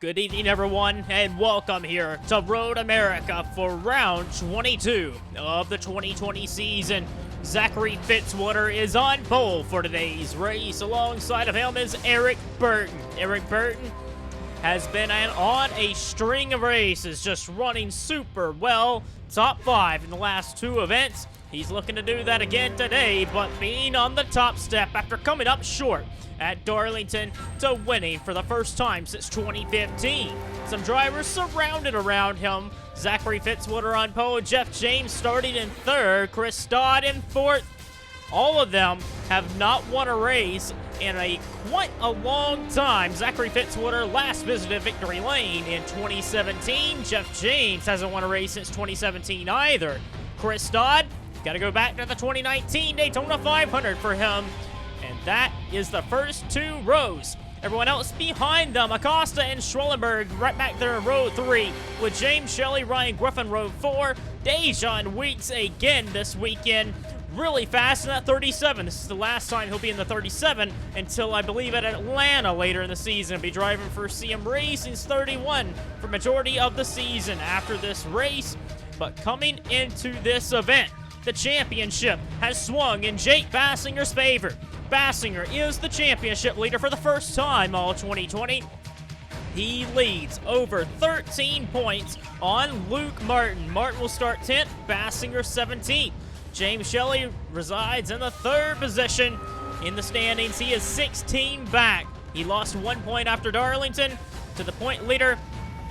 Good evening, everyone, and welcome here to Road America for round 22 of the 2020 season. Zachary Fitzwater is on pole for today's race. Alongside of him is Eric Burton. Eric Burton has been on a string of races, just running super well. Top 5 in the last 2 events. He's looking to do that again today, but being on the top step after coming up short at Darlington to winning for the first time since 2015. Some drivers surrounded around him. Zachary Fitzwater on pole, Jeff James starting in 3rd, Chris Dodd in 4th. All of them have not won a race in quite a long time. Zachary Fitzwater last visited Victory Lane in 2017. Jeff James hasn't won a race since 2017 either. Chris Dodd, got to go back to the 2019 Daytona 500 for him. And that is the first 2 rows. Everyone else behind them, Acosta and Schwellenberg right back there in row 3, with James, Shelly, Ryan Griffin row 4. Dejan Weeks again this weekend, really fast in that 37. This is the last time he'll be in the 37 until I believe at Atlanta later in the season. He'll be driving for CM Racing's 31 for majority of the season after this race. But coming into this event, the championship has swung in Jake Baskinger's favor. Baskinger is the championship leader for the first time all 2020. He leads over 13 points on Luke Martin. Martin will start 10th, Baskinger 17th. James Shelly resides in the 3rd position in the standings. He is 16 back. He lost 1 point after Darlington to the point leader,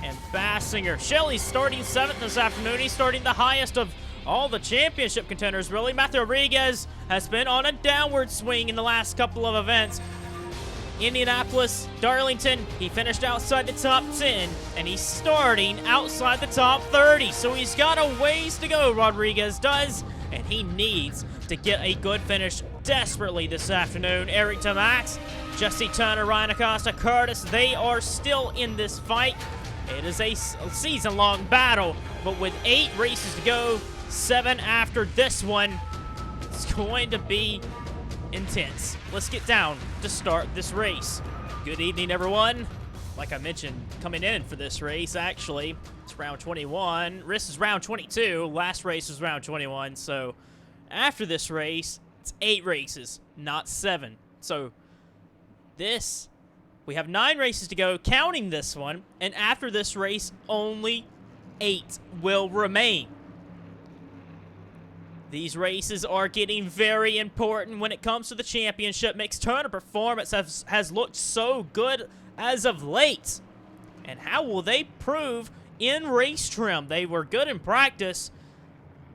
and Baskinger. Shelly's starting 7th this afternoon. He's starting the highest of all the championship contenders, really. Matthew Rodriguez has been on a downward swing in the last couple of events. Indianapolis, Darlington, he finished outside the top 10, and he's starting outside the top 30. So he's got a ways to go, Rodriguez does, and he needs to get a good finish desperately this afternoon. Eric Demax, Jesse Turner, Ryan Acosta, Curtis, they are still in this fight. It is a season-long battle, but with 8 races to go, 7 after this one, it's going to be intense. Let's get down to start this race. Good evening, everyone. Like I mentioned, coming in for this race, actually, it's round 21. This is round 22. Last race was round 21. So after this race, it's 8 races, not 7. So we have 9 races to go, counting this one. And after this race, only 8 will remain. These races are getting very important when it comes to the championship. Mixed Turner performance has looked so good as of late. And how will they prove in race trim? They were good in practice,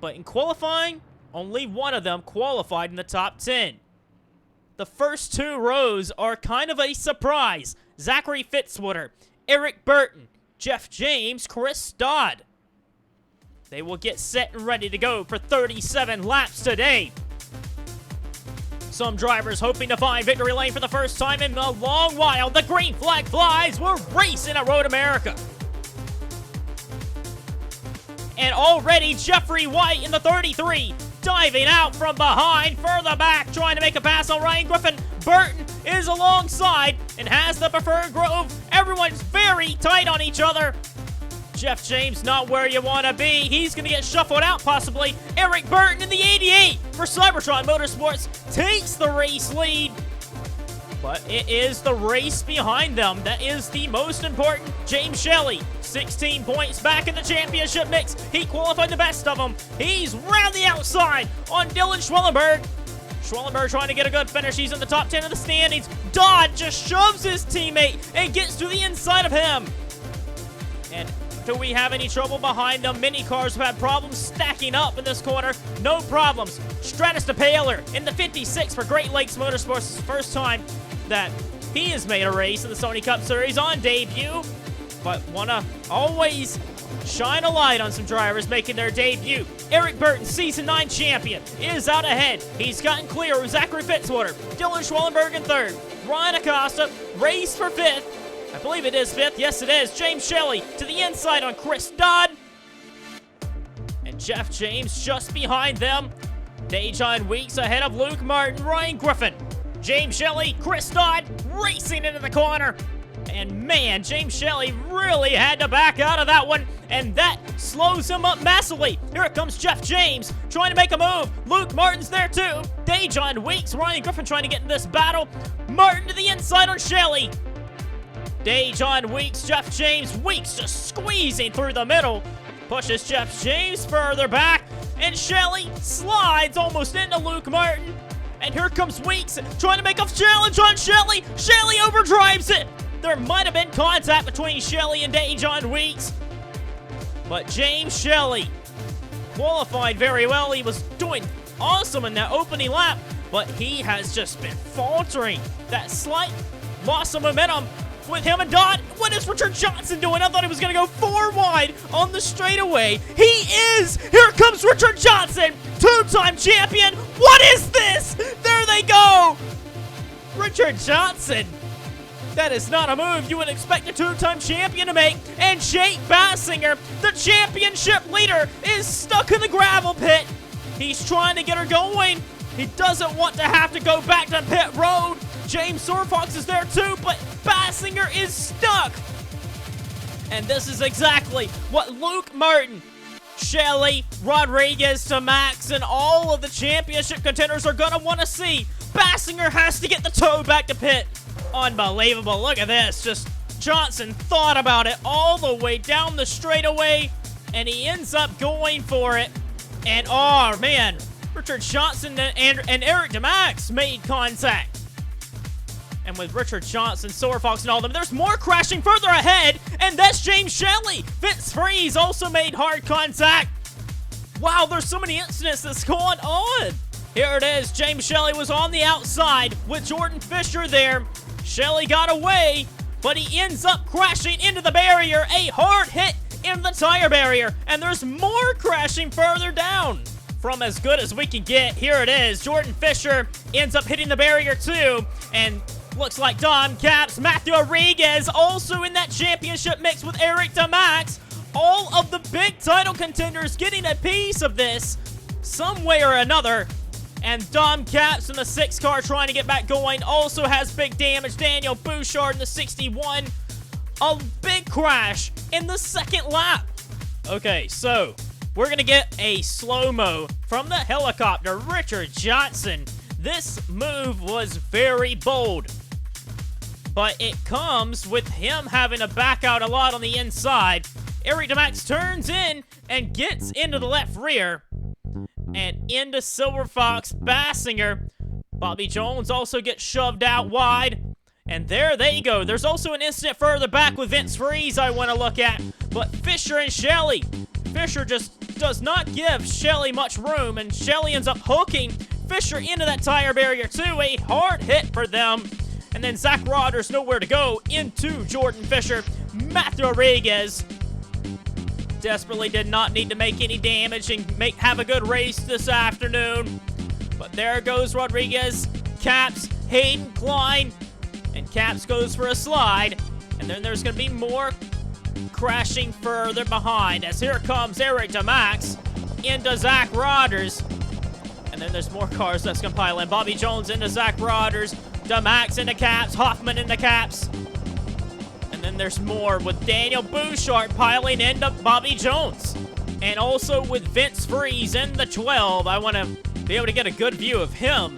but in qualifying, only one of them qualified in the top 10. The first 2 rows are kind of a surprise. Zachary Fitzwater, Eric Burton, Jeff James, Chris Dodd. They will get set and ready to go for 37 laps today. Some drivers hoping to find victory lane for the first time in a long while. The green flag flies. We're racing at Road America. And already Jeffrey White in the 33, diving out from behind, further back, trying to make a pass on Ryan Griffin. Burton is alongside and has the preferred grove. Everyone's very tight on each other. Jeff James not where you want to be. He's going to get shuffled out possibly. Eric Burton in the 88 for Cybertron Motorsports takes the race lead. But it is the race behind them that is the most important. James Shelly, 16 points back in the championship mix. He qualified the best of them. He's round the outside on Dylan Schwellenberg. Schwellenberg trying to get a good finish. He's in the top 10 of the standings. Dodd just shoves his teammate and gets to the inside of him. And do we have any trouble behind them? Many cars have had problems stacking up in this corner. No problems. Stratus DePaler in the 56 for Great Lakes Motorsports. It's the first time that he has made a race in the Sony Cup Series on debut. But want to always shine a light on some drivers making their debut. Eric Burton, Season 9 champion, is out ahead. He's gotten clear with Zachary Fitzwater. Dylan Schwellenberg in 3rd. Ryan Acosta, race for 5th. I believe it is 5th. Yes, it is. James Shelly to the inside on Chris Dodd. And Jeff James just behind them. Dejan Weeks ahead of Luke Martin, Ryan Griffin. James Shelly, Chris Dodd racing into the corner. And man, James Shelly really had to back out of that one, and that slows him up massively. Here it comes Jeff James trying to make a move. Luke Martin's there too. Dejon Weeks, Ryan Griffin trying to get in this battle. Martin to the inside on Shelly. Dejon Weeks, Jeff James. Weeks just squeezing through the middle. Pushes Jeff James further back, and Shelly slides almost into Luke Martin. And here comes Weeks trying to make a challenge on Shelly. Shelly overdrives it. There might have been contact between Shelly and Dejon Weeks, but James Shelly qualified very well. He was doing awesome in that opening lap, but he has just been faltering. That slight loss of momentum with him and Don. What is Richard Johnson doing? I thought he was going to go 4 wide on the straightaway. He is! Here comes Richard Johnson, 2-time champion. What is this? There they go! Richard Johnson. That is not a move you would expect a 2-time champion to make. And Jake Baskinger, the championship leader, is stuck in the gravel pit. He's trying to get her going. He doesn't want to have to go back to pit road. James Sorfox is there too, but Baskinger is stuck. And this is exactly what Luke Martin, Shelly, Rodriguez, Demax, and all of the championship contenders are going to want to see. Baskinger has to get the toe back to pit. Unbelievable. Look at this. Just Johnson thought about it all the way down the straightaway, and he ends up going for it. And oh man, Richard Johnson and Eric Demax made contact. And with Richard Johnson, Sorfox, and all of them, there's more crashing further ahead, and that's James Shelly. Vince Freeze also made hard contact. Wow, there's so many incidents that's going on. Here it is. James Shelly was on the outside with Jordan Fisher there. Shelly got away, but he ends up crashing into the barrier. A hard hit into the tire barrier, and there's more crashing further down. From as good as we can get, here it is. Jordan Fisher ends up hitting the barrier too, and looks like Dom Caps, Matthew Rodriguez also in that championship mix with Eric Demax. All of the big title contenders getting a piece of this some way or another. And Dom Caps in the 6 car trying to get back going also has big damage. Daniel Bouchard in the 61. A big crash in the 2nd lap. Okay, so we're going to get a slow-mo from the helicopter. Richard Johnson. This move was very bold, but it comes with him having to back out a lot on the inside. Eric Demax turns in and gets into the left rear and into Silver Fox Baskinger. Bobby Jones also gets shoved out wide. And there they go. There's also an incident further back with Vince Freeze I want to look at. But Fisher and Shelly. Fisher just does not give Shelly much room, and Shelly ends up hooking Fisher into that tire barrier too. A hard hit for them. And then Zach Rodgers nowhere to go into Jordan Fisher. Matthew Rodriguez desperately did not need to make any damage and have a good race this afternoon. But there goes Rodriguez, Caps, Hayden Klein, and Caps goes for a slide. And then there's going to be more crashing further behind, as here comes Eric Demax into Zach Rodgers. And then there's more cars that's going to pile in. Bobby Jones into Zach Rodgers, Demax into Caps, Hoffman into Caps. And then there's more with Daniel Bouchard piling into Bobby Jones. And also with Vince Freeze in the 12. I want to be able to get a good view of him.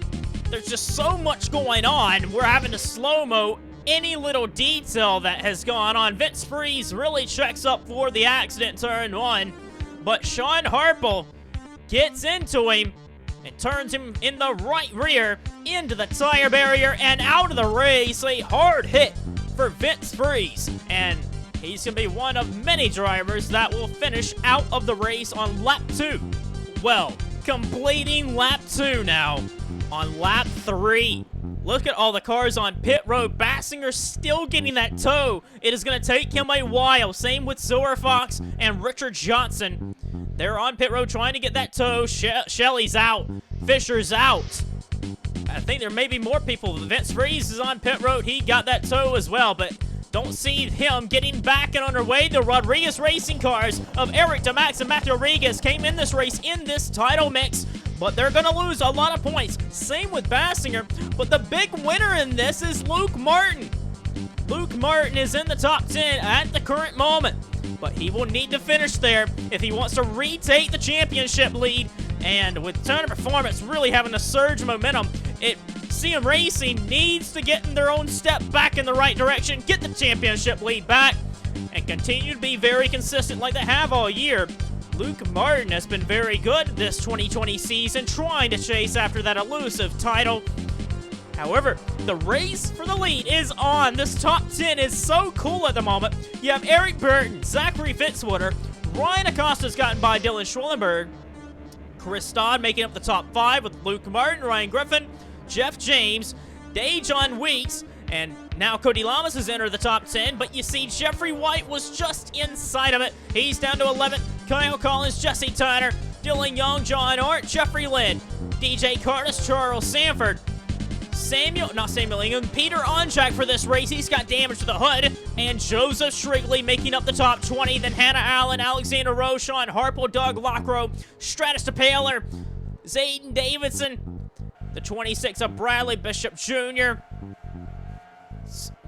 There's just so much going on. We're having to slow-mo any little detail that has gone on. Vince Freeze really checks up for the accident turn 1. But Sean Harple gets into him and turns him in the right rear into the tire barrier and out of the race. A hard hit for Vince Freeze, and he's going to be one of many drivers that will finish out of the race on lap 2. Well, completing lap 2 now on lap 3. Look at all the cars on pit road. Baskinger still getting that toe. It is going to take him a while. Same with Silver Fox and Richard Johnson. They're on pit road trying to get that toe. Shelly's out. Fisher's out. I think there may be more people. Vince Freeze is on pit road. He got that toe as well, but don't see him getting back and underway. The Rodriguez racing cars of Eric Demax and Matthew Rodriguez came in this race in this title mix, but they're going to lose a lot of points. Same with Baskinger, but the big winner in this is Luke Martin. Luke Martin is in the top 10 at the current moment, but he will need to finish there if he wants to retake the championship lead. And with Turner Performance really having a surge of momentum, CM Racing needs to get in their own step back in the right direction, get the championship lead back, and continue to be very consistent like they have all year. Luke Martin has been very good this 2020 season, trying to chase after that elusive title. However, the race for the lead is on. This top 10 is so cool at the moment. You have Eric Burton, Zachary Fitzwater, Ryan Acosta's gotten by Dylan Schwellenberg, Chris Dodd making up the top 5 with Luke Martin, Ryan Griffin, Jeff James, Dejon Weeks, and now Cody Lamas has entered the top 10, but you see Jeffrey White was just inside of it. He's down to 11th. Kyle Collins, Jesse Turner, Dylan Young, John Art, Jeffrey Lynn, DJ Curtis, Charles Sanford, Peter Onchak for this race. He's got damage to the hood. And Joseph Shrigley making up the top 20. Then Hannah Allen, Alexander Rochon, Harpo, Doug Lockrow, Stratus DePaler, Zayden Davidson, the 26 of Bradley Bishop Jr.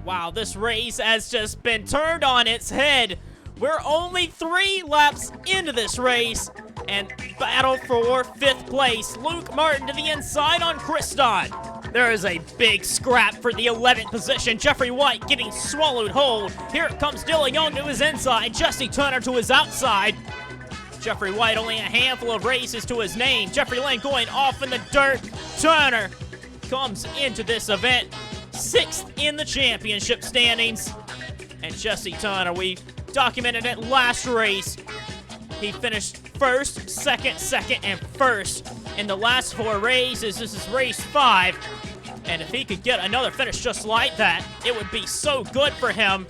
Wow, this race has just been turned on its head. We're only 3 laps into this race, and battle for 5th place. Luke Martin to the inside on Chris Dodd. There is a big scrap for the 11th position. Jeffrey White getting swallowed whole. Here comes Dylan Young to his inside. Jesse Turner to his outside. Jeffrey White only a handful of races to his name. Jeffrey Lynn going off in the dirt. Turner comes into this event 6th in the championship standings. And Jesse Turner, we documented it last race. He finished 1st, 2nd, and 1st in the last 4 races. This is race 5. And if he could get another finish just like that, it would be so good for him.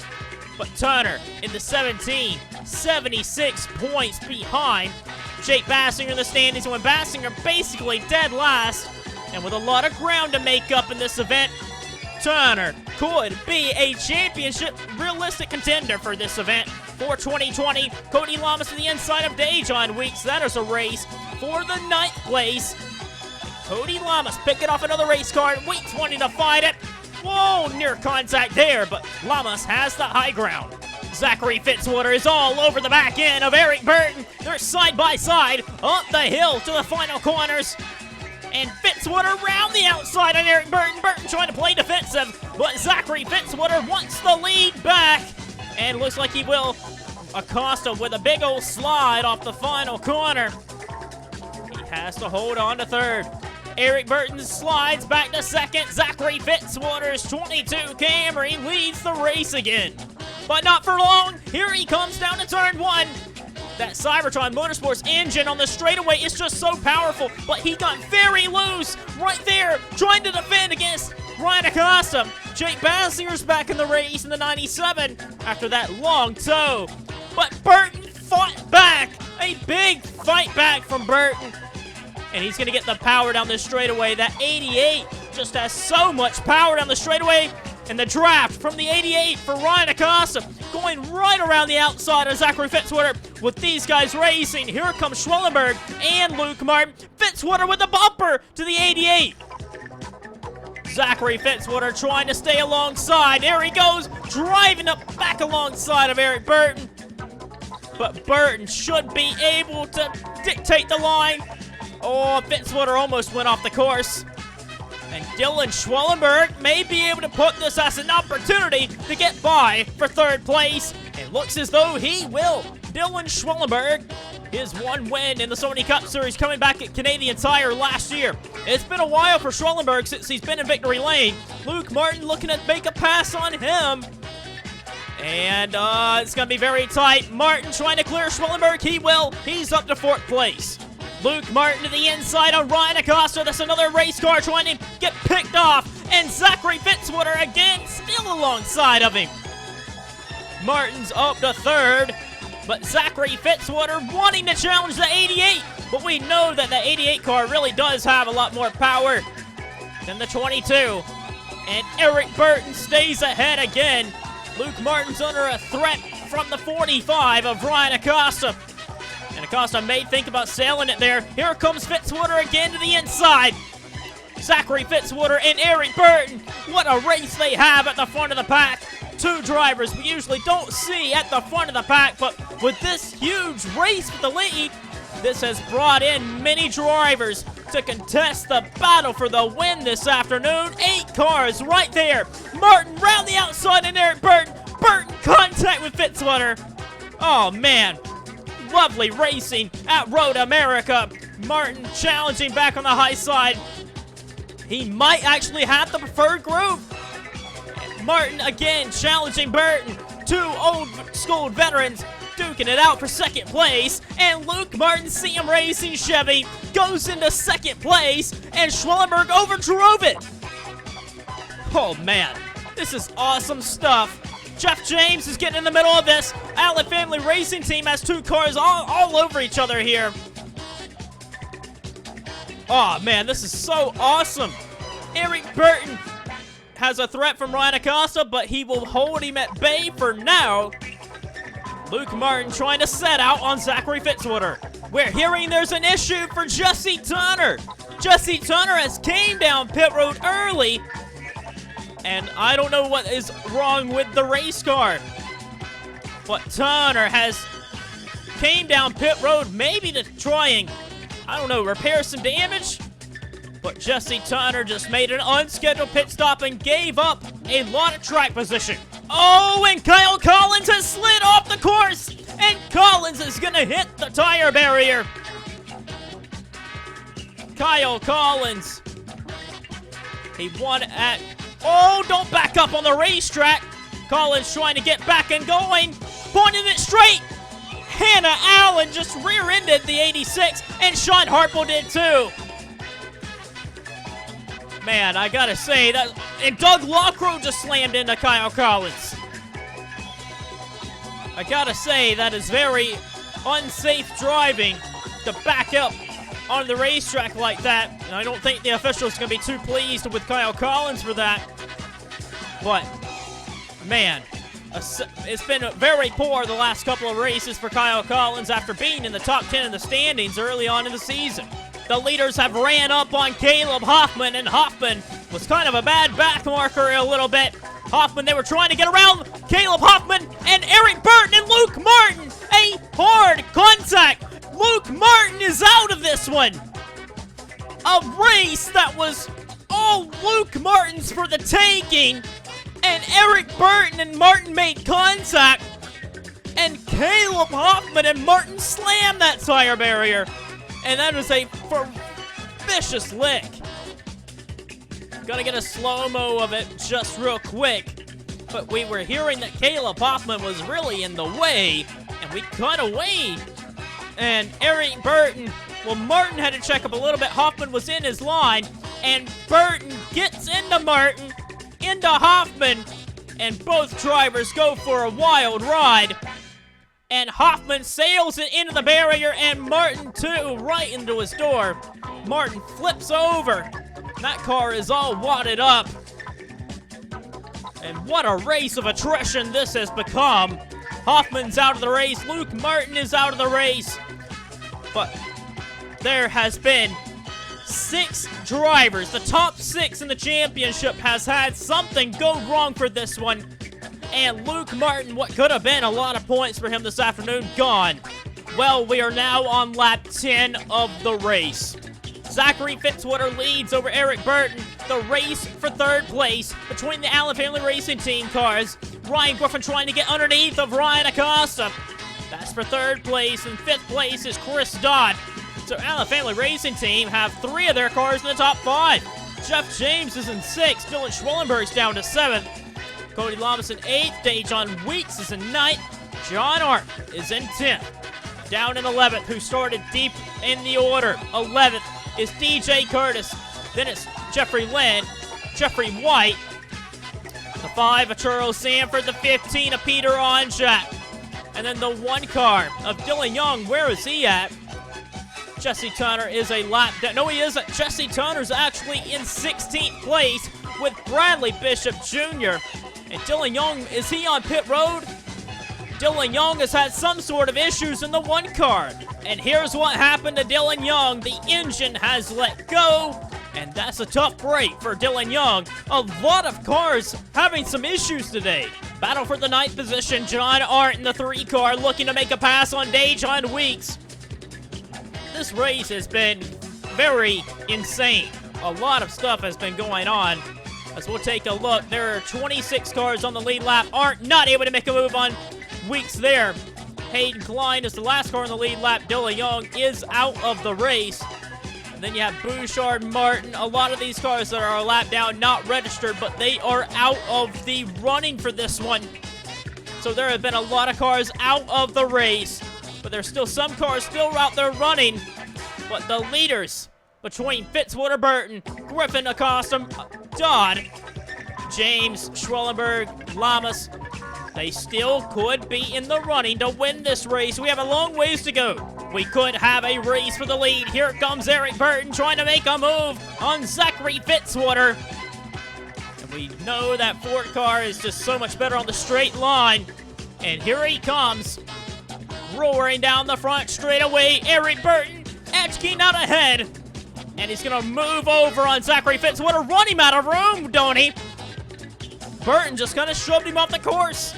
But Turner in the 17, 76 points behind Jake Baskinger in the standings. And when Baskinger basically dead last, and with a lot of ground to make up in this event, Turner could be a championship realistic contender for this event for 2020. Cody Lamas to the inside of Dejon Weeks. That is a race for the 9th place. Cody Lamas picking off another race car. Weeks wanting to fight it. Whoa, near contact there, but Lamas has the high ground. Zachary Fitzwater is all over the back end of Eric Burton. They're side by side up the hill to the final corners. And Fitzwater around the outside on Eric Burton. Burton trying to play defensive, but Zachary Fitzwater wants the lead back. And looks like he will. Acosta with a big old slide off the final corner. He has to hold on to 3rd. Eric Burton slides back to 2nd. Zachary Fitzwater's 22 Camry leads the race again. But not for long. Here he comes down to turn 1. That Cybertron Motorsports engine on the straightaway is just so powerful, but he got very loose right there, trying to defend against Ryan Acosta. Jake Bassinger's back in the race in the 97 after that long tow. But Burton fought back. A big fight back from Burton. And he's going to get the power down the straightaway. That 88 just has so much power down the straightaway. And the draft from the 88 for Ryan Acosta going right around the outside of Zachary Fitzwater with these guys racing. Here comes Schwellenberg and Luke Martin. Fitzwater with the bumper to the 88. Zachary Fitzwater trying to stay alongside. There he goes, driving up back alongside of Eric Burton. But Burton should be able to dictate the line. Oh, Fitzwater almost went off the course. And Dylan Schwellenberg may be able to put this as an opportunity to get by for 3rd place. It looks as though he will. Dylan Schwellenberg, his 1 win in the Sony Cup Series coming back at Canadian Tire last year. It's been a while for Schwellenberg since he's been in victory lane. Luke Martin looking to make a pass on him. And it's going to be very tight. Martin trying to clear Schwellenberg. He will. He's up to 4th place. Luke Martin to the inside of Ryan Acosta. That's another race car trying to get picked off. And Zachary Fitzwater again still alongside of him. Martin's up to 3rd. But Zachary Fitzwater wanting to challenge the 88. But we know that the 88 car really does have a lot more power than the 22. And Eric Burton stays ahead again. Luke Martin's under a threat from the 45 of Ryan Acosta. And Acosta may think about sailing it there. Here comes Fitzwater again to the inside. Zachary Fitzwater and Eric Burton. What a race they have at the front of the pack. two drivers we usually don't see at the front of the pack, but with this huge race for the lead, this has brought in many drivers to contest the battle for the win this afternoon. 8 cars right there. Martin round the outside and Eric Burton. Burton contact with Fitzwater. Oh, man. Lovely racing at Road America. Martin challenging back on the high side. He might actually have the preferred group. Martin again challenging Burton. 2 old school veterans duking it out for second place, and Luke Martin CM Racing Chevy goes into second place, and Schwellenberg overdrove it. Oh man, this is awesome stuff. Jeff James is getting in the middle of this. Allen Family Racing Team has 2 cars all over each other here. Oh man, this is so awesome. Eric Burton has a threat from Ryan Acosta, but he will hold him at bay for now. Luke Martin trying to set out on Zachary Fitzwater. We're hearing there's an issue for Jesse Tunner. Jesse Tunner has came down pit road early, and I don't know what is wrong with the race car. But Tunner has came down pit road maybe to try and, I don't know, repair some damage. But Jesse Tunner just made an unscheduled pit stop and gave up a lot of track position. Oh, and Kyle Collins has slid off the course, and Collins is gonna hit the tire barrier. Kyle Collins, he won at, oh, don't back up on the racetrack. Collins trying to get back and going, pointing it straight. Hannah Allen just rear-ended the 86, and Sean Harpo did too. Man, I gotta say that, and Doug Lockrow just slammed into Kyle Collins. I gotta say that is very unsafe driving to back up on the racetrack like that. And I don't think the officials gonna be too pleased with Kyle Collins for that. But man, it's been very poor the last couple of races for Kyle Collins after being in the top 10 in the standings early on in the season. The leaders have ran up on Caleb Hoffman, and Hoffman was kind of a bad back marker a little bit. Hoffman, they were trying to get around Caleb Hoffman and Eric Burton and Luke Martin. A hard contact. Luke Martin is out of this one. A race that was all Luke Martin's for the taking, and Eric Burton and Martin made contact, and Caleb Hoffman and Martin slammed that tire barrier. And that was a vicious lick. Gonna get a slow-mo of it just real quick. But we were hearing that Caleb Hoffman was really in the way, and we cut away. And Eric Burton, well, Martin had to check up a little bit. Hoffman was in his line, and Burton gets into Martin, into Hoffman, and both drivers go for a wild ride. And Hoffman sails it into the barrier, and Martin, too, right into his door. Martin flips over. That car is all wadded up. And what a race of attrition this has become. Hoffman's out of the race. Luke Martin is out of the race. But there has been 6 drivers. The top 6 in the championship has had something go wrong for this one. And Luke Martin, what could have been a lot of points for him this afternoon, gone. Well, we are now on lap 10 of the race. Zachary Fitzwater leads over Eric Burton. The race for 3rd place between the Allen Family Racing Team cars. Ryan Griffin trying to get underneath of Ryan Acosta. That's for 3rd place, and 5th place is Chris Dodd. So Allen Family Racing Team have 3 of their cars in the top 5. Jeff James is in 6th. Dylan Schwellenberg's down to 7th. Cody Lamas in 8th. Dejon Weeks is in 9th. John Art is in 10th. Down in 11th, who started deep in the order. 11th is DJ Curtis. Then it's Jeffrey Lynn, Jeffrey White. The 5 of Charles Sanford. The 15 of Peter Onjak. And then the 1 car of Dylan Young. Where is he at? Jesse Tunner is a lap down. No, he isn't. Jesse Tunner's actually in 16th place with Bradley Bishop Jr. And Dylan Young, is he on pit road? Dylan Young has had some sort of issues in the 1 car. And here's what happened to Dylan Young. The engine has let go, and that's a tough break for Dylan Young. A lot of cars having some issues today. Battle for the 9th position. John Arndt in the 3 car looking to make a pass on Dejon Weeks. This race has been very insane. A lot of stuff has been going on. As we'll take a look, there are 26 cars on the lead lap. Arndt not able to make a move on Weeks there. Hayden Klein is the last car on the lead lap. Dylan Young is out of the race. And then you have Bouchard, Martin. A lot of these cars that are a lap down, not registered, but they are out of the running for this one. So there have been a lot of cars out of the race, but there's still some cars still out there running. But the leaders between Fitzwater, Burton, Griffin, Acosta, Dodd, James, Schwellenberg, Lamas, they still could be in the running to win this race. We have a long ways to go. We could have a race for the lead. Here comes Eric Burton trying to make a move on Zachary Fitzwater. And we know that Ford car is just so much better on the straight line. And here he comes, roaring down the front straight away. Eric Burton, edge keying out ahead. And he's going to move over on Zachary Fitzwater. Run him out of room, don't he? Burton just kind of shoved him off the course.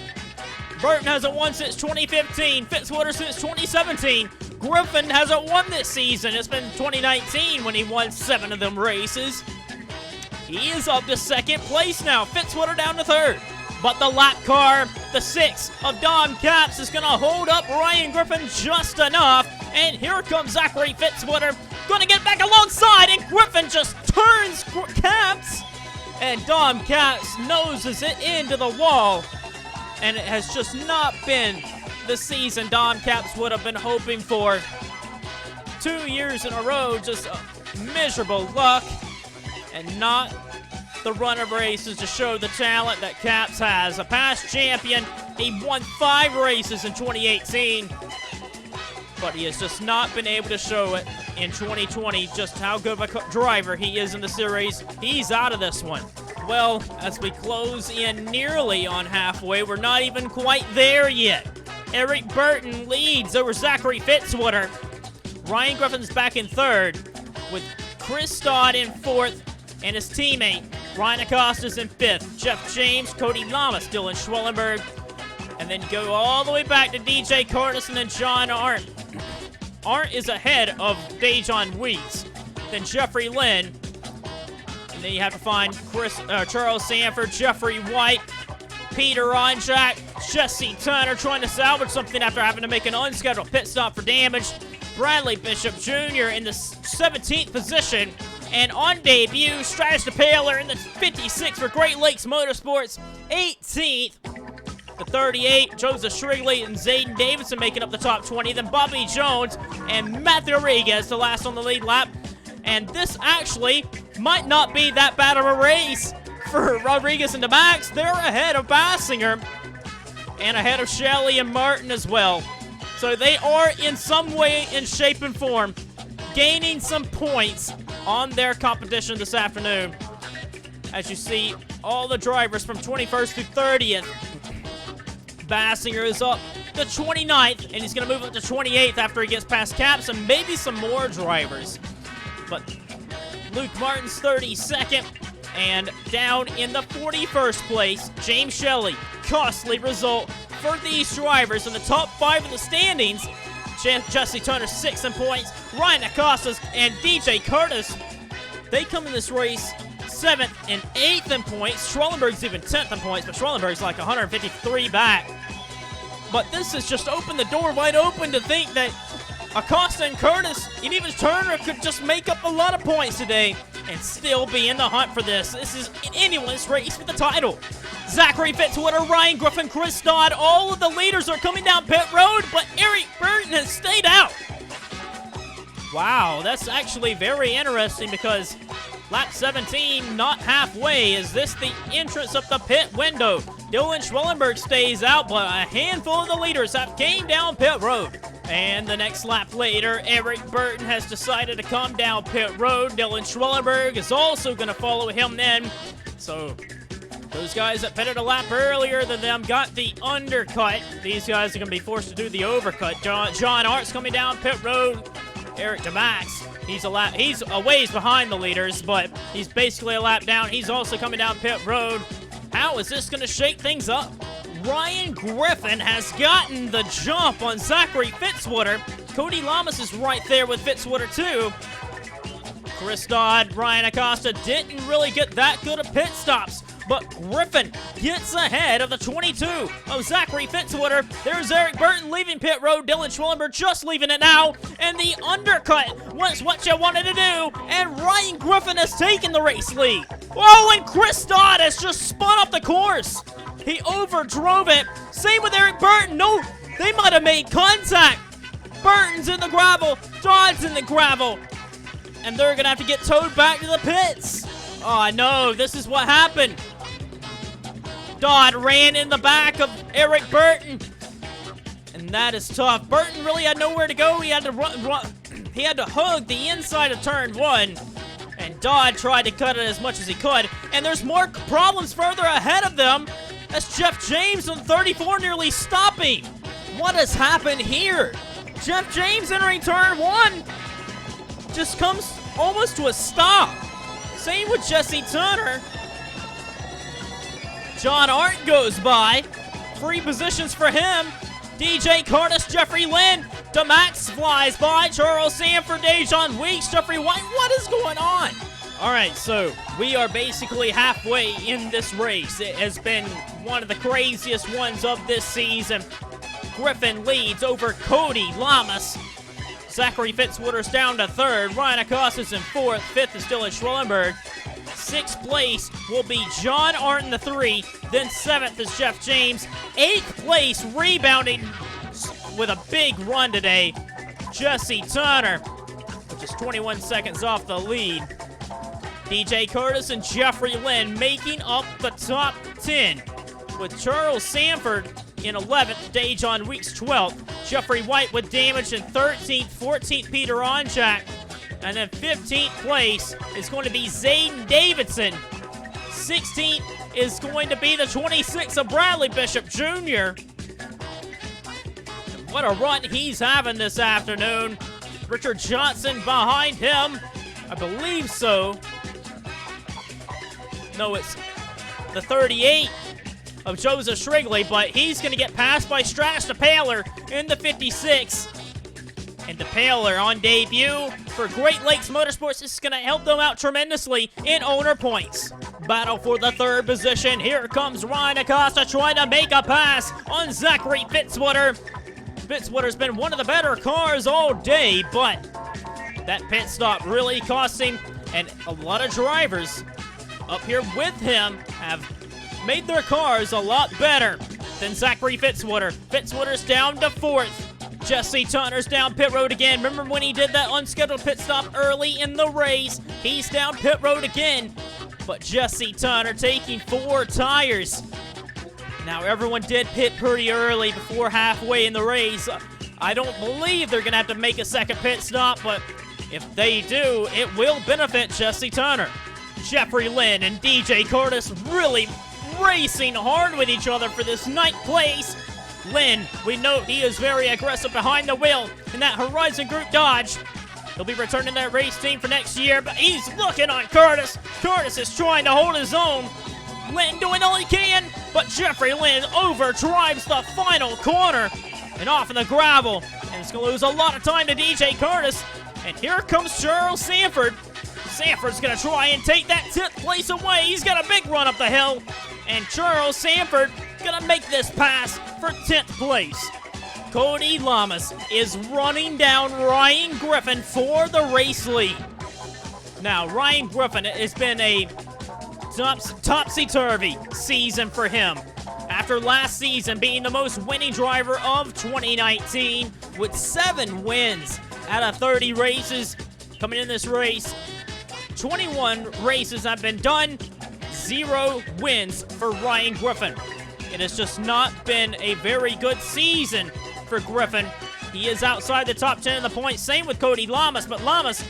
Burton hasn't won since 2015. Fitzwater since 2017. Griffin hasn't won this season. It's been 2019 when he won 7 of them races. He is up to 2nd place now. Fitzwater down to 3rd. But the lap car, the 6 of Dom Capps, is going to hold up Ryan Griffin just enough. And here comes Zachary Fitzwater. Going to get back alongside, and Griffin just turns Capps. And Dom Capps noses it into the wall. And it has just not been the season Dom Capps would have been hoping for. 2 years in a row, just miserable luck. And not the run of races to show the talent that Capps has. A past champion, he won 5 races in 2018. But he has just not been able to show it in 2020 just how good of a driver he is in the series. He's out of this one. Well, as we close in nearly on halfway, we're not even quite there yet. Eric Burton leads over Zachary Fitzwater. Ryan Griffin's back in 3rd, with Chris Dodd in 4th, and his teammate, Ryan Acosta's in 5th. Jeff James, Cody Lama still in Schwellenberg. And then go all the way back to DJ Curtis and then John Arndt. Arndt is ahead of Dejon Weeks. Then Jeffrey Lynn. And then you have to find Charles Sanford, Jeffrey White, Peter Onjak, Jesse Turner trying to salvage something after having to make an unscheduled pit stop for damage. Bradley Bishop Jr. in the 17th position. And on debut, Stratus DePaler in the 56th for Great Lakes Motorsports. 18th. The 38, Joseph Shrigley and Zayden Davidson making up the top 20. Then Bobby Jones and Matthew Rodriguez, the last on the lead lap. And this actually might not be that bad of a race for Rodriguez and Demax. They're ahead of Baskinger and ahead of Shelly and Martin as well. So they are in some way in shape and form gaining some points on their competition this afternoon. As you see, all the drivers from 21st through 30th. Baskinger is up to 29th, and he's going to move up to 28th after he gets past Capps and maybe some more drivers. But Luke Martin's 32nd, and down in the 41st place, James Shelly. Costly result for these drivers in the top 5 of the standings. Jesse Turner 6th in points. Ryan Acosta and DJ Curtis, they come in this race 7th and 8th in points. Schwellenberg's even 10th in points, but Schwellenberg's like 153 back. But this has just opened the door wide open to think that Acosta and Curtis and even Turner could just make up a lot of points today and still be in the hunt for this. This is anyone's race for the title. Zachary Fitzwater, Ryan Griffin, Chris Dodd, all of the leaders are coming down pit road, but Eric Burton has stayed out. Wow, that's actually very interesting because lap 17, not halfway. Is this the entrance of the pit window? Dylan Schwellenberg stays out, but a handful of the leaders have came down pit road. And the next lap later, Eric Burton has decided to come down pit road. Dylan Schwellenberg is also going to follow him then. So those guys that pitted a lap earlier than them got the undercut. These guys are going to be forced to do the overcut. John Art's coming down pit road. Eric Demax, he's a ways behind the leaders, but he's basically a lap down. He's also coming down pit road. How is this going to shake things up? Ryan Griffin has gotten the jump on Zachary Fitzwater. Cody Lamas is right there with Fitzwater too. Chris Dodd, Ryan Acosta didn't really get that good of pit stops, but Griffin gets ahead of the 22 of Zachary Fitzwater. There's Eric Burton leaving pit road. Dylan Schwellenberg just leaving it now, and the undercut was what you wanted to do, and Ryan Griffin has taken the race lead. Oh, and Chris Dodd has just spun up the course. He overdrove it. Same with Eric Burton. No, they might have made contact. Burton's in the gravel. Dodd's in the gravel. And they're going to have to get towed back to the pits. Oh, no, this is what happened. Dodd ran in the back of Eric Burton. And that is tough. Burton really had nowhere to go. He had to run. He had to hug the inside of turn 1. And Dodd tried to cut it as much as he could. And there's more problems further ahead of them. That's Jeff James on 34 nearly stopping. What has happened here? Jeff James entering turn 1 just comes almost to a stop. Same with Jesse Turner. John Art goes by. Free positions for him. DJ Curtis, Jeffrey Lynn. Demax flies by. Charles Sanford, Dejon Weeks, Jeffrey White. What is going on? All right, so we are basically halfway in this race. It has been one of the craziest ones of this season. Griffin leads over Cody Lamas. Zachary Fitzwater's down to 3rd. Ryan Acosta's in 4th. 5th is Dylan Schwellenberg. 6th place will be John Arnton, the 3. Then 7th is Jeff James. 8th place, rebounding with a big run today, Jesse Turner, which is 21 seconds off the lead. DJ Curtis and Jeffrey Lynn making up the top 10, with Charles Sanford in 11th, Dejon Weeks 12th, Jeffrey White with damage in 13th, 14th Peter Onchak, and then 15th place is going to be Zayden Davidson. 16th is going to be the 26th of Bradley Bishop Jr. What a run he's having this afternoon. Richard Johnson behind him. I believe so. No, it's the 38 of Joseph Shrigley, but he's going to get passed by Stratus DePaler in the 56. And DePaler on debut for Great Lakes Motorsports. This is going to help them out tremendously in owner points. Battle for the 3rd position. Here comes Ryan Acosta trying to make a pass on Zachary Fitzwater. Fitzwater's been one of the better cars all day, but that pit stop really cost him, and a lot of drivers up here with him have made their cars a lot better than Zachary Fitzwater. Fitzwater's down to 4th. Jesse Turner's down pit road again. Remember when he did that unscheduled pit stop early in the race? He's down pit road again. But Jesse Turner taking 4 tires. Now, everyone did pit pretty early before halfway in the race. I don't believe they're going to have to make a second pit stop, but if they do, it will benefit Jesse Turner. Jeffrey Lynn and DJ Curtis really racing hard with each other for this 9th place. Lynn, we know he is very aggressive behind the wheel in that Horizon Group Dodge. He'll be returning to that race team for next year, but he's looking on Curtis. Curtis is trying to hold his own. Lynn doing all he can, but Jeffrey Lynn overdrives the final corner and off in the gravel. And it's going to lose a lot of time to DJ Curtis. And here comes Charles Sanford. Sanford's going to try and take that 10th place away. He's got a big run up the hill. And Charles Sanford going to make this pass for 10th place. Cody Lamas is running down Ryan Griffin for the race lead. Now, Ryan Griffin has been a topsy-turvy season for him. After last season being the most winning driver of 2019 with 7 wins out of 30 races coming in this race. 21 races have been done, 0 wins for Ryan Griffin. It has just not been a very good season for Griffin. He is outside the top 10 in the points. Same with Cody Lamas, but Lamas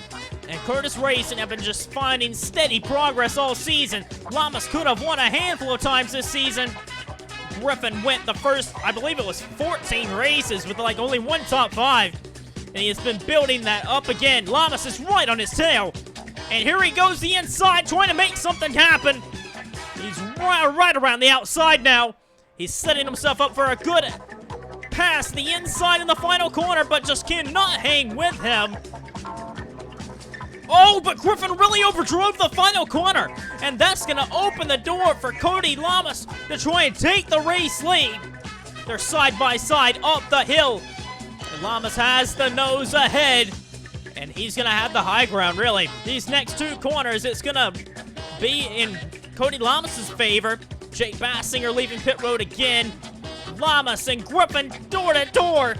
and Curtis Racing have been just finding steady progress all season. Lamas could have won a handful of times this season. Griffin went the first, I believe it was 14 races with like only 1 top 5. And he has been building that up again. Lamas is right on his tail. And here he goes the inside, trying to make something happen. He's right around the outside now. He's setting himself up for a good pass the inside in the final corner, but just cannot hang with him. Oh, but Griffin really overdrove the final corner, and that's going to open the door for Cody Lamas to try and take the race lead. They're side by side up the hill. And Lamas has the nose ahead, and he's going to have the high ground, really. These next two corners, it's going to be in Cody Lamas' favor. Jake Baskinger leaving pit road again. Lamas and Griffin door to door.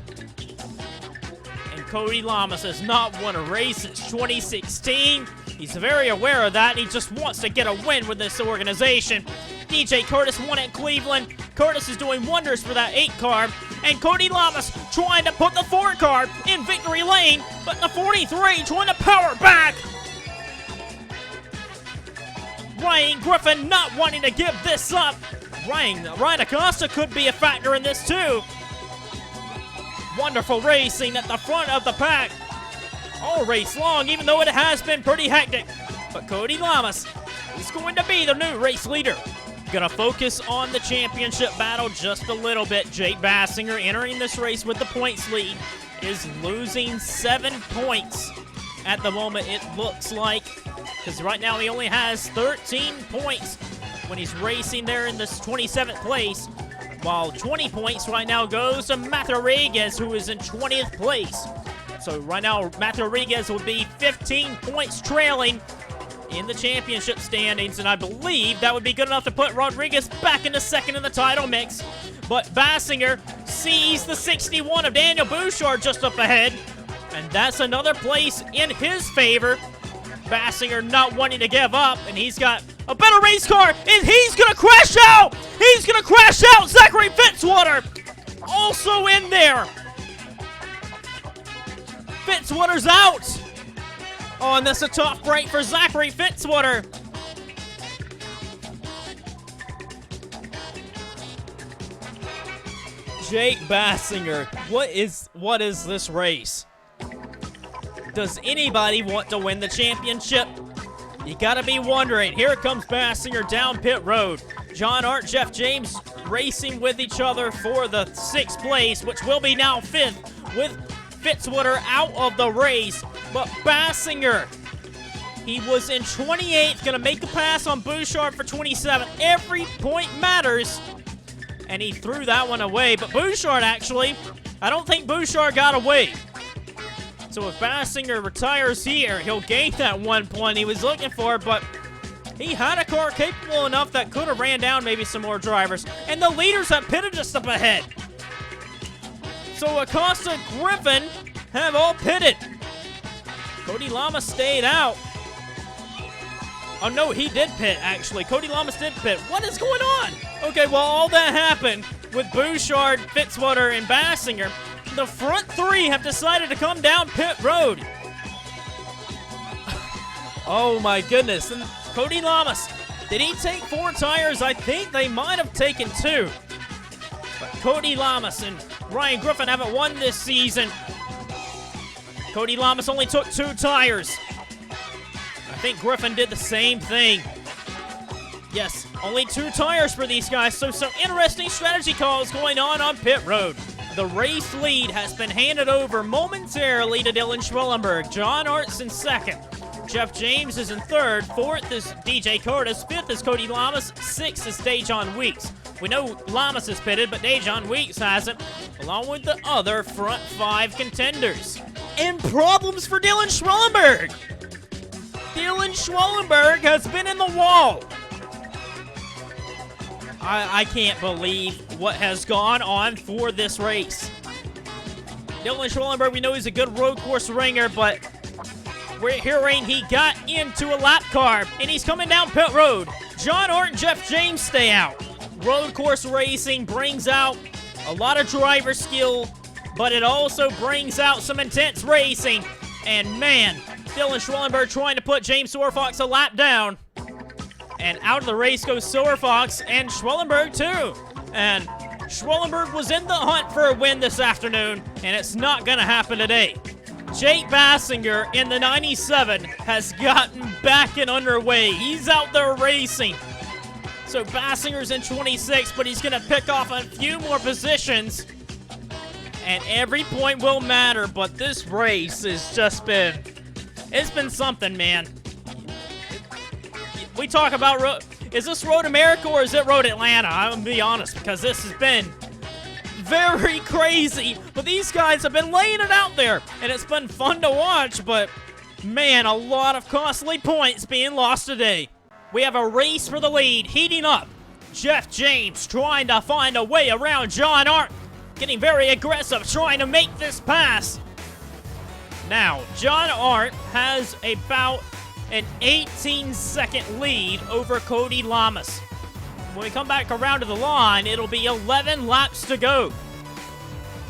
Cody Lamas has not won a race since 2016. He's very aware of that, and he just wants to get a win with this organization. DJ Curtis won at Cleveland. Curtis is doing wonders for that 8 car, and Cody Lamas trying to put the 4 car in victory lane, but the 43 trying to power back. Ryan Griffin not wanting to give this up. Ryan Acosta could be a factor in this too. Wonderful racing at the front of the pack all race long, even though it has been pretty hectic. But Cody Lamas is going to be the new race leader. Gonna focus on the championship battle just a little bit. Jake Baskinger entering this race with the points lead is losing 7 points at the moment, it looks like, because right now he only has 13 points when he's racing there in this 27th place. While 20 points right now goes to Matt Rodriguez, who is in 20th place. So right now, Matt Rodriguez will be 15 points trailing in the championship standings, and I believe that would be good enough to put Rodriguez back into second in the title mix. But Baskinger sees the 61 of Daniel Bouchard just up ahead, and that's another place in his favor. Baskinger not wanting to give up, and he's got a better race car, and he's going to crash out! He's going to crash out! Zachary Fitzwater also in there. Fitzwater's out. Oh, and that's a tough break for Zachary Fitzwater. Jake Baskinger, what is this race? Does anybody want to win the championship? You gotta be wondering. Here comes Baskinger down pit road. John Hart, Jeff James racing with each other for the 6th place, which will be now 5th, with Fitzwater out of the race. But Baskinger, he was in 28th, gonna make the pass on Bouchard for 27th. Every point matters, and he threw that one away. But Bouchard, actually, I don't think Bouchard got away. So if Baskinger retires here, he'll gain that 1 point he was looking for, but he had a car capable enough that could have ran down maybe some more drivers. And the leaders have pitted just up ahead. So Acosta, Griffin have all pitted. Cody Lamas stayed out. Oh no, he did pit, actually. Cody Lamas did pit. What is going on? Okay, well, all that happened with Bouchard, Fitzwater, and Baskinger. The front 3 have decided to come down pit road. Oh my goodness. And Cody Lamas, did he take 4 tires? I think they might have taken 2. But Cody Lamas and Ryan Griffin haven't won this season. Cody Lamas only took 2 tires. I think Griffin did the same thing. Yes, only 2 tires for these guys, so some interesting strategy calls going on pit road. The race lead has been handed over momentarily to Dylan Schwellenberg. John Hart's in 2nd. Jeff James is in 3rd. 4th is DJ Curtis. 5th is Cody Lamas. 6th is Dejon Weeks. We know Lamas is pitted, but Dejon Weeks hasn't, along with the other front 5 contenders. And problems for Dylan Schwellenberg. Dylan Schwellenberg has been in the wall. I can't believe what has gone on for this race. Dylan Schwellenberg, we know he's a good road course ringer, but we're hearing he got into a lap car, and he's coming down pit road. John Hart and Jeff James stay out. Road course racing brings out a lot of driver skill, but it also brings out some intense racing. And man, Dylan Schwellenberg trying to put James Sorfox a lap down. And out of the race goes Sorfox and Schwellenberg too. And Schwellenberg was in the hunt for a win this afternoon, and it's not gonna happen today. Jake Baskinger in the 97 has gotten back and underway. He's out there racing. So Baskinger's in 26, but he's going to pick off a few more positions. And every point will matter, but this race has just been... It's been something, man. We talk about... Is this Road America or is it Road Atlanta? I'm going to be honest, because this has been very crazy. But these guys have been laying it out there, and it's been fun to watch, but... Man, a lot of costly points being lost today. We have a race for the lead heating up. Jeff James trying to find a way around John Art. Getting very aggressive, trying to make this pass. Now, John Art has about an 18-second lead over Cody Lamas. When we come back around to the line, it'll be 11 laps to go.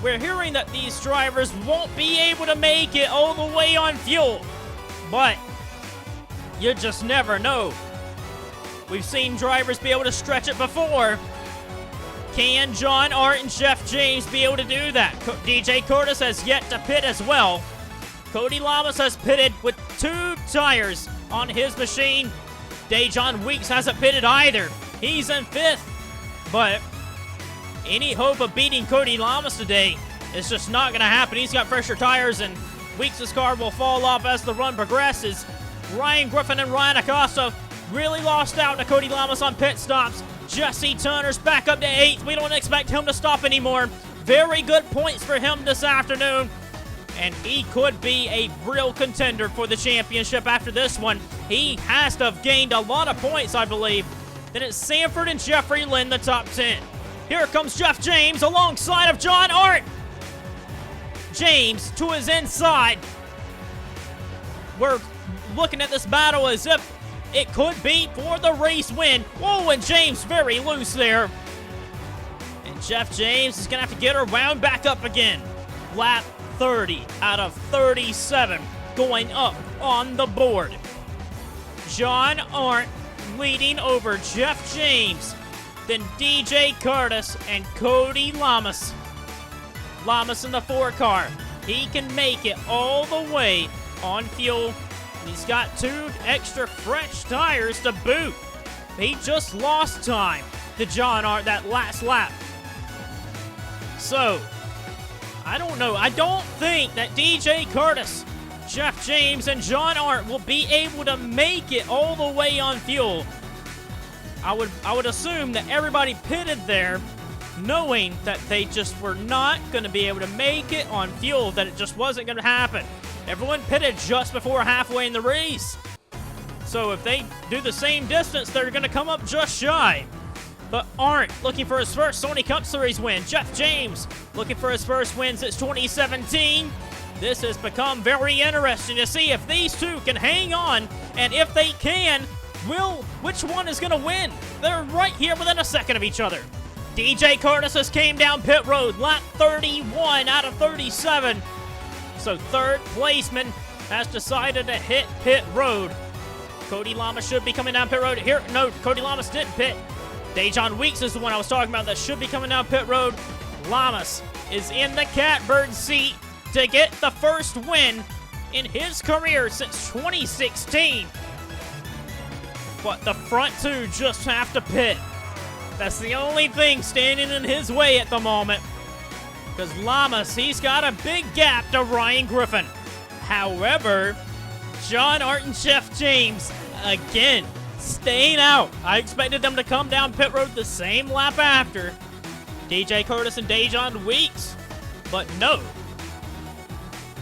We're hearing that these drivers won't be able to make it all the way on fuel. But you just never know. We've seen drivers be able to stretch it before. Can John Art and Jeff James be able to do that? DJ Curtis has yet to pit as well. Cody Lamas has pitted with 2 tires on his machine. Dejon Weeks hasn't pitted either. He's in 5th. But any hope of beating Cody Lamas today is just not going to happen. He's got fresher tires, and Weeks' car will fall off as the run progresses. Ryan Griffin and Ryan Acosta really lost out to Cody Lamas on pit stops. Jesse Turner's back up to 8th. We don't expect him to stop anymore. Very good points for him this afternoon. And he could be a real contender for the championship after this one. He has to have gained a lot of points, I believe. Then it's Sanford and Jeffrey Lynn, the top 10. Here comes Jeff James alongside of John Art. James to his inside. We're looking at this battle as if it could be for the race win. Whoa, and James very loose there. And Jeff James is going to have to get her wound back up again. Lap 30 out of 37 going up on the board. John Art leading over Jeff James, then DJ Curtis and Cody Lamas. Lamas in the 4 car. He can make it all the way on fuel. He's got 2 extra fresh tires to boot. He just lost time to John Art that last lap. So, I don't know. I don't think that DJ Curtis, Jeff James, and John Art will be able to make it all the way on fuel. I would assume that everybody pitted there knowing that they just were not going to be able to make it on fuel, that it just wasn't going to happen. Everyone pitted just before halfway in the race. So if they do the same distance, they're going to come up just shy. But Art looking for his first Sony Cup Series win. Jeff James looking for his first win since 2017. This has become very interesting to see if these two can hang on, and if they can, which one is going to win? They're right here within a second of each other. DJ Curtis has came down pit road, lap 31 out of 37. So third placeman has decided to hit pit road. Cody Lamas should be coming down pit road here. No, Cody Lamas didn't pit. Dejon Weeks is the one I was talking about that should be coming down pit road. Lamas is in the catbird seat to get the first win in his career since 2016. But the front 2 just have to pit. That's the only thing standing in his way at the moment. Because Lamas, he's got a big gap to Ryan Griffin. However, John Art and Jeff James, again, staying out. I expected them to come down pit road the same lap after DJ Curtis and Dejon Weeks, but no.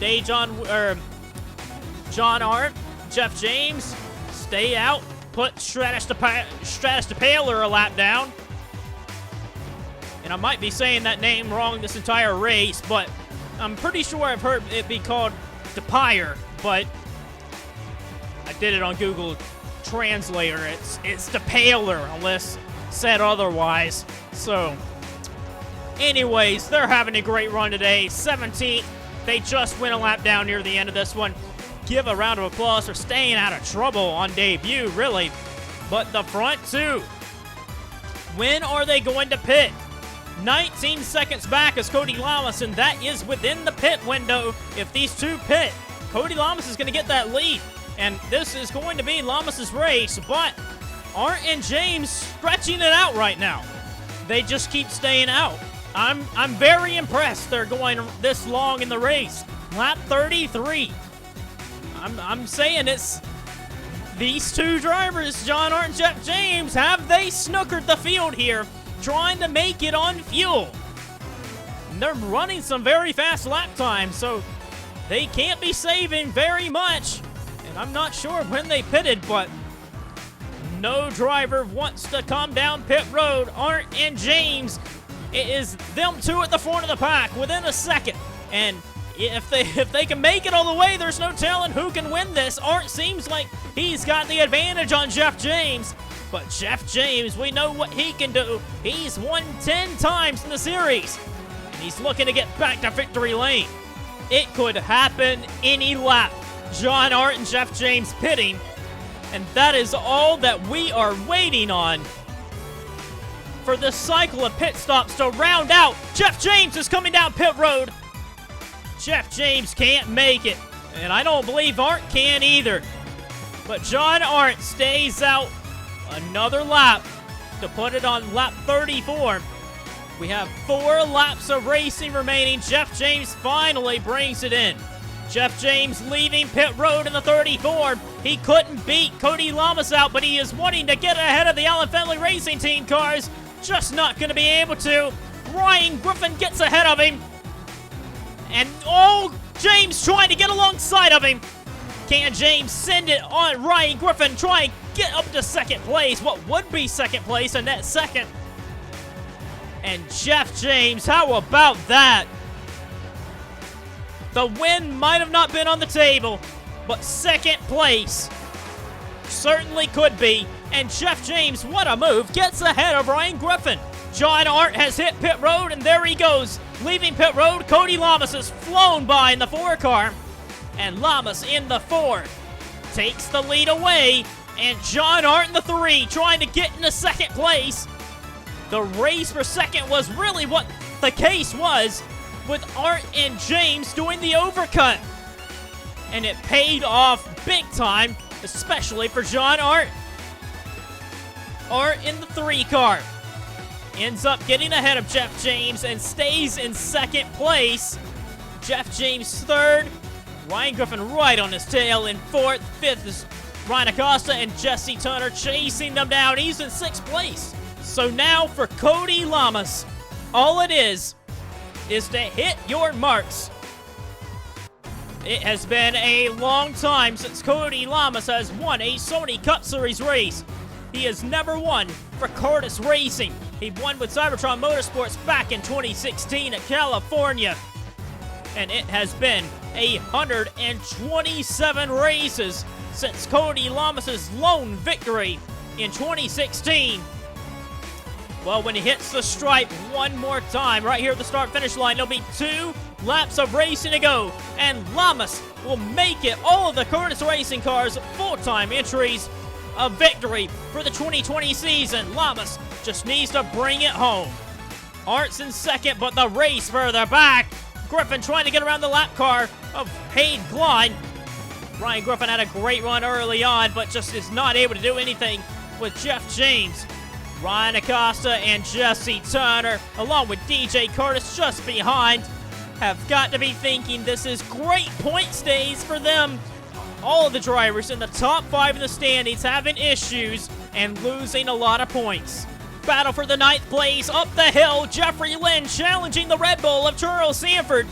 John Art, Jeff James, stay out. Put Stratus to Paler a lap down. And I might be saying that name wrong this entire race, but I'm pretty sure I've heard it be called DePire, but I did it on Google Translator. It's DePaler, unless said otherwise. So, anyways, they're having a great run today. 17th. They just went a lap down near the end of this one. Give a round of applause for staying out of trouble on debut, really. But the front 2, when are they going to pit? 19 seconds back is Cody Lamas, and that is within the pit window. If these 2 pit, Cody Lamas is going to get that lead. And this is going to be Lamas' race, but Arndt and James stretching it out right now. They just keep staying out. I'm very impressed they're going this long in the race. Lap 33. I'm saying it's these two drivers, John Arndt and Jeff James, have they snookered the field here, trying to make it on fuel. And they're running some very fast lap times, so they can't be saving very much. And I'm not sure when they pitted, but no driver wants to come down pit road. Arndt and James, it is them two at the front of the pack within a second. And if they can make it all the way, there's no telling who can win this. Arndt seems like he's got the advantage on Jeff James. But Jeff James, we know what he can do. He's won 10 times in the series. And he's looking to get back to victory lane. It could happen any lap. John Arndt and Jeff James pitting. And that is all that we are waiting on for this cycle of pit stops to round out. Jeff James is coming down pit road. Jeff James can't make it. And I don't believe Arndt can either. But John Arndt stays out another lap to put it on lap 34. We have 4 laps of racing remaining. Jeff James finally brings it in. Jeff James leaving pit road in the 34. He couldn't beat Cody Lamas out, but he is wanting to get ahead of the Allen Family Racing Team cars. Just not going to be able to. Ryan Griffin gets ahead of him. And, oh, James trying to get alongside of him. Can James send it on Ryan Griffin, try and get up to second place? What would be second place in that second? And Jeff James, how about that? The win might have not been on the table, but second place certainly could be. And Jeff James, what a move, gets ahead of Ryan Griffin. John Arndt has hit pit road, and there he goes. Leaving pit road, Cody Lamas has flown by in the 4 car. And Lamas in the 4 takes the lead away. And John Arndt in the 3 trying to get into second place. The race for second was really what the case was, with Arndt and James doing the overcut. And it paid off big time, especially for John Arndt. Arndt in the 3 car ends up getting ahead of Jeff James and stays in second place. Jeff James 3rd, Ryan Griffin right on his tail in 4th. 5th is Ryan Acosta and Jesse Turner chasing them down. He's in 6th place. So now for Cody Lamas, all it is to hit your marks. It has been a long time since Cody Lamas has won a Sony Cup Series race. He has never won for Curtis Racing. He won with Cybertron Motorsports back in 2016 at California. And it has been 127 races since Cody Lamas' lone victory in 2016. Well, when he hits the stripe one more time, right here at the start-finish line, there'll be 2 laps of racing to go, and Lamas will make it all of the Curtis Racing cars full-time entries of victory for the 2020 season. Lamas just needs to bring it home. Arndt's in second, but the race further back. Griffin trying to get around the lap car of Hayden Klein. Ryan Griffin had a great run early on, but just is not able to do anything with Jeff James. Ryan Acosta and Jesse Turner, along with DJ Curtis just behind, have got to be thinking this is great point stays for them. All of the drivers in the top 5 in the standings having issues and losing a lot of points. Battle for the 9th place up the hill. Jeffrey Lynn challenging the Red Bull of Charles Sanford.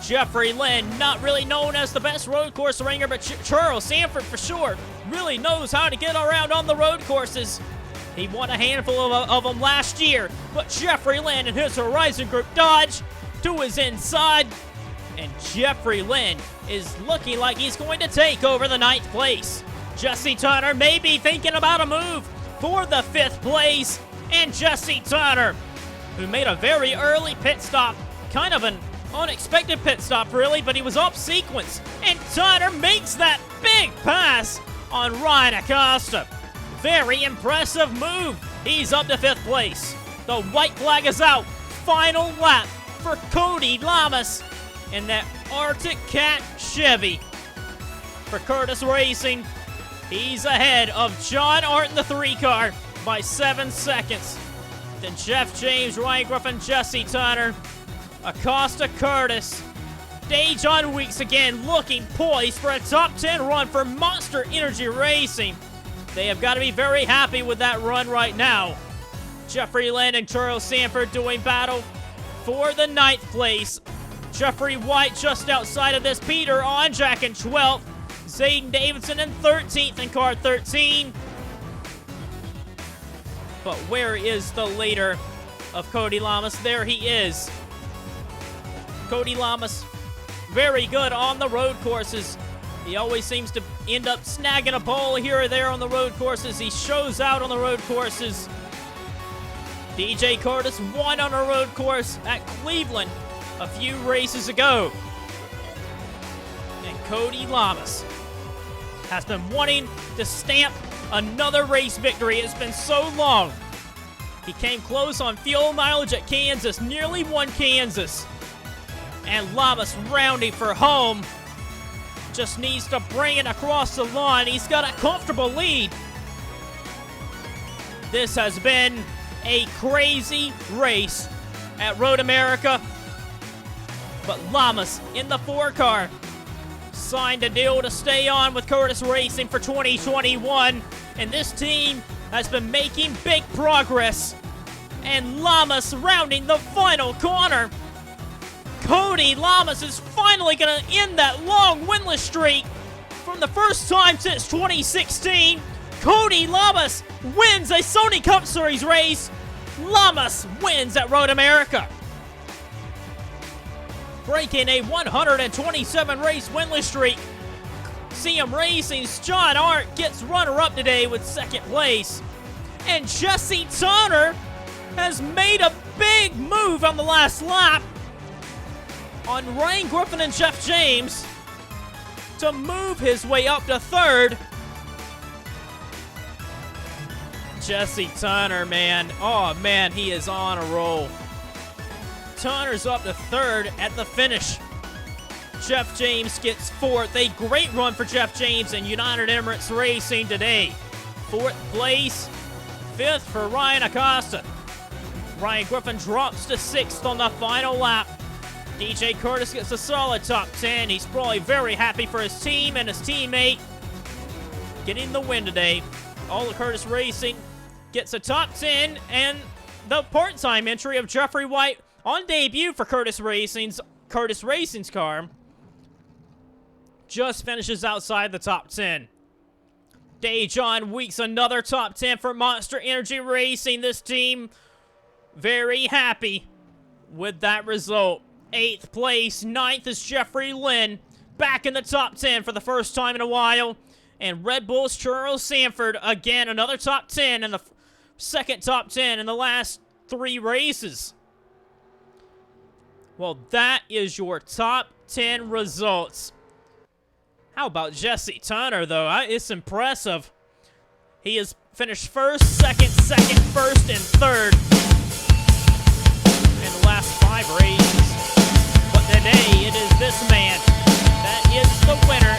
Jeffrey Lynn, not really known as the best road course ringer, but Charles Sanford for sure really knows how to get around on the road courses. He won a handful of them last year, but Jeffrey Lynn and his Horizon Group Dodge to his inside. And Jeffrey Lynn is looking like he's going to take over the 9th place. Jesse Turner may be thinking about a move for the 5th place. And Jesse Turner, who made a very early pit stop, kind of an unexpected pit stop really, but he was off sequence. And Turner makes that big pass on Ryan Acosta. Very impressive move. He's up to 5th place. The white flag is out. Final lap for Cody Lamas in that Arctic Cat Chevy. For Curtis Racing, He's ahead of John Art in the 3-car by 7 seconds. Then Jeff James, Ryan Griffin, Jesse Turner, Acosta Curtis. Dejon Weeks again looking poised for a top 10 run for Monster Energy Racing. They have got to be very happy with that run right now. Jeffrey Lynn and Charles Sanford doing battle for the 9th place. Jeffrey White just outside of this. Peter Onjack in 12th. Zayden Davidson in 13th in car 13. But where is the leader of Cody Lamas? There he is. Cody Lamas, very good on the road courses. He always seems to end up snagging a pole here or there on the road courses. He shows out on the road courses. DJ Curtis won on a road course at Cleveland a few races ago. And Cody Lamas has been wanting to stamp another race victory. It's been so long. He came close on fuel mileage at Kansas, nearly won Kansas. And Lamas rounding for home. Just needs to bring it across the line. He's got a comfortable lead. This has been a crazy race at Road America. But Lamas in the 4-car signed a deal to stay on with Curtis Racing for 2021. And this team has been making big progress. And Lamas rounding the final corner. Cody Lamas is finally going to end that long winless streak from the first time since 2016. Cody Lamas wins a Sony Cup Series race. Lamas wins at Road America. Breaking a 127 race winless streak. CM Racing's John Art gets runner-up today with 2nd place. And Jesse Turner has made a big move on the last lap on Ryan Griffin and Jeff James to move his way up to 3rd. Jesse Turner, man. Oh, man, he is on a roll. Turner's up to 3rd at the finish. Jeff James gets 4th. A great run for Jeff James and United Emirates Racing today. 4th place. 5th for Ryan Acosta. Ryan Griffin drops to 6th on the final lap. DJ Curtis gets a solid top 10. He's probably very happy for his team and his teammate getting the win today. All of Curtis Racing gets a top 10, and the part-time entry of Jeffrey White on debut for Curtis Racing's car just finishes outside the top 10. Dejon Weeks, another top 10 for Monster Energy Racing. This team very happy with that result. 8th place. 9th is Jeffrey Lynn, back in the top 10 for the first time in a while. And Red Bull's Charles Sanford, again, another top 10 and the second top 10 in the last 3 races. Well, that is your top 10 results. How about Jesse Turner, though? It's impressive. He has finished 1st, 2nd, 1st, and 3rd in the last 5 races. But today, it is this man that is the winner